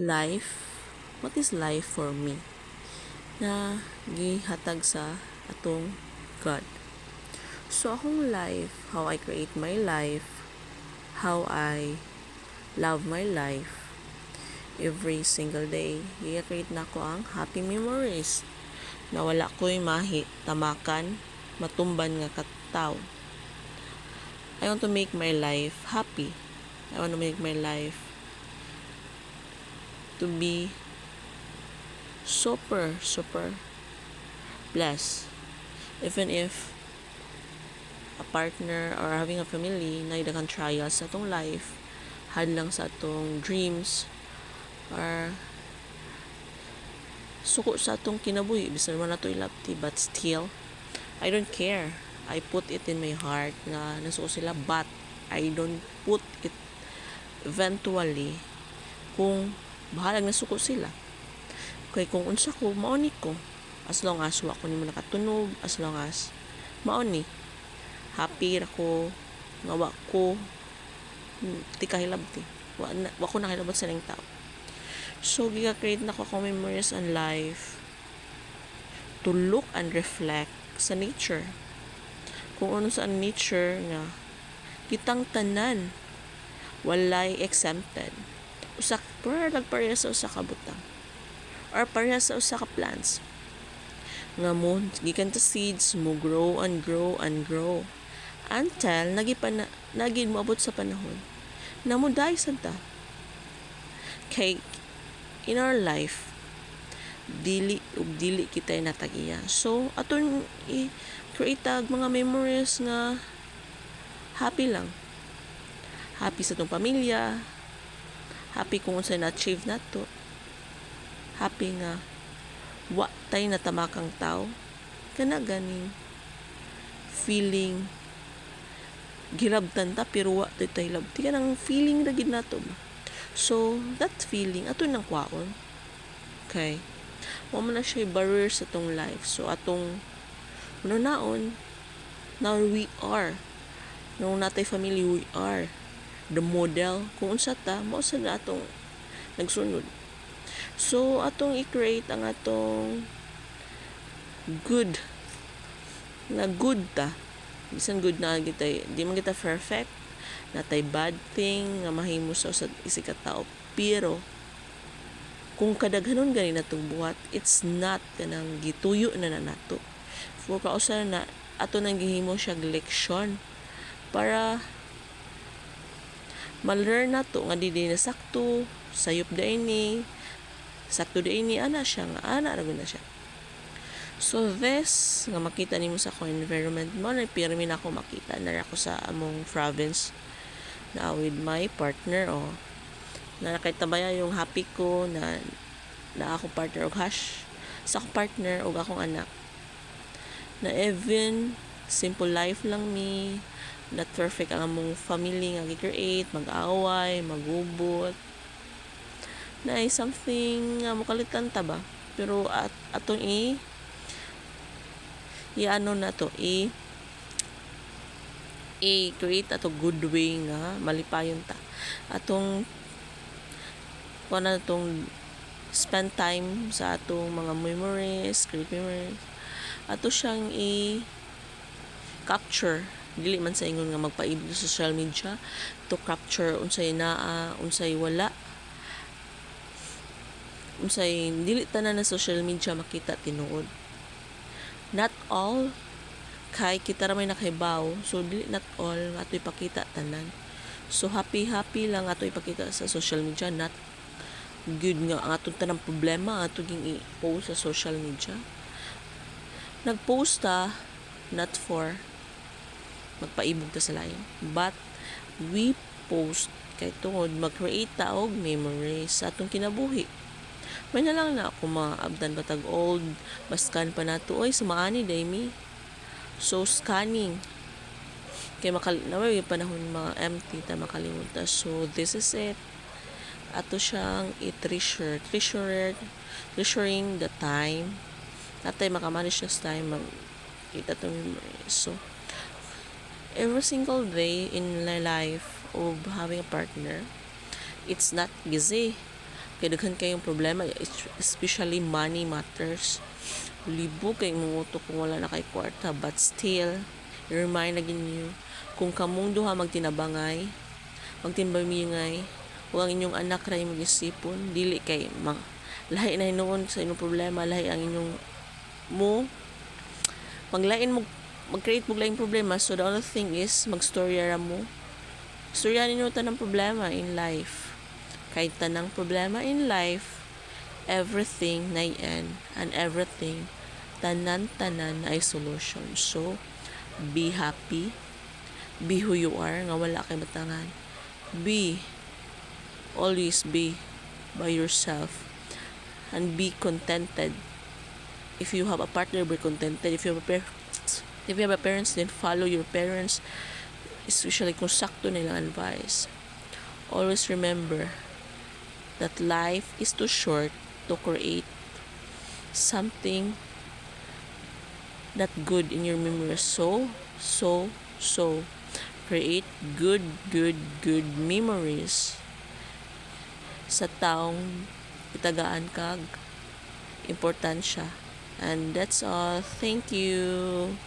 life, what is life for me na gihatag sa atong God. So akong life, how I create my life, how I love my life, every single day, i-create na ko ang happy memories na wala ko'y tamakan, matumban nga kataw. I want to make my life happy. I want to make my life to be super blessed. Even if a partner or having a family na idagang trials sa atong life, hadlang sa atong dreams, or suko sa atong kinabuhi, bisan man nato ilapti, but still, I don't care. I put it in my heart nga nasuko sila, but I don't put it eventually kung bahalag nasuko sila. Kaya kung unsa ko, mauni ko. As long as wa ko nimo nakatunog, as long as mauni. Happy ra ko, nga wa ko ti kahilabti. Wa ko nakilabot sa ning tao. So, giga-create na ko akong memories and life to look and reflect sa nature. Kung ano sa nature nga kitang tanan walay exempted. Usa pareha sa usa ka butang or pareha sa usa ka plants nga mo gikan ta seeds mo grow and grow and grow until nagid moabot sa panahon na mo die ta. Kay in our life dili kita natagiya. So aton i-create mga memories nga happy lang. Happy sa tong pamilya, happy kung unsa na-achieve nato, happy nga wa tay natamakang tao, kana ganing feeling gilabtan ta pero wa tay labti, kanang feeling ra gid nato ba. So that feeling ato nang kwaon. Okay, mo man na siya barrier sa tong life. So atong naon now we are nung natay family, we are the model kung unsa ta, mao sa atong nagsunod. So atong i-create ang atong good ta, bisan good na kita, di man kita perfect, natay bad thing nga mahimo sa isig ka tao, pero kung kadaghanon gani natong buhat, it's not kanang gituyo na nato. For kausa na ato nang gihimo siya leksyon para ma-learn nato nga di na sakto, sayop daini, sakto daini, ana siya nga, ana ra na siya. So this, nga makita nimo sa akong environment, mo na pirmi na ako makita na ako sa among province na with my partner, na nakaitabaya yung happy ko na ako partner og hash sa akong partner og akong anak, na even simple life lang mi, not perfect ang among family nga gi-create, mag-away, magubot, na something nga mukalitan ta ba, pero atong i-ano na to, i-create ato good way nga malipayon ta. Atong spend time sa atong mga memories, great memories. Ato siyang i-capture, dili man sa ingon nga magpaiblo sa social media, to capture unsay naa, unsay wala, unsay dili tanan na social media makita tinuod. Not all kay kita ra may nakahibaw, so dili not all nga ato ipakita tanan. So happy lang ato ipakita sa social media, not good nga ang atong tanang problema ato ging i-post sa social media. Nag-post ta not for magpaibog ta sa lain, but we post kay tungod mag-create ta og memories sa atong kinabuhi. May na lang na ako maabdan batag old, baskan pa nato, oy sumaani day mi. So scanning kay may panahon mga empty ta makalimutan. So this is it. Ato siyang treasuring the time. Natay makamanage na sa time kita to memories. So every single day in my life of having a partner, it's not easy. kay daghan kayong problema, especially money matters. Libo kay manguto kung wala na kay kwarta, but still i-remind na ginyo kung kamong duha magtinabangay, magtimbamingay, huwag ang inyong anak ra imong isipon, dili kay lahi na hinuon sa inyong problema, lahi ang inyong mo maglain mo, mag-create mo laing problema. So the only thing is magstorya ra mo, storya ninyo tanang problema in life. Kahit tanang problema in life, everything na end, and everything tanan-tanan ay solution. So be happy, be who you are, nga wala kay matangan. Always be by yourself and be contented. If you have a partner, be contented. If you have a parents, then follow your parents, especially kung sakto nilang advice. Always remember that life is too short to create something that good in your memory. So create good memories sa taong itagaan kag importansya. And that's all. Thank you.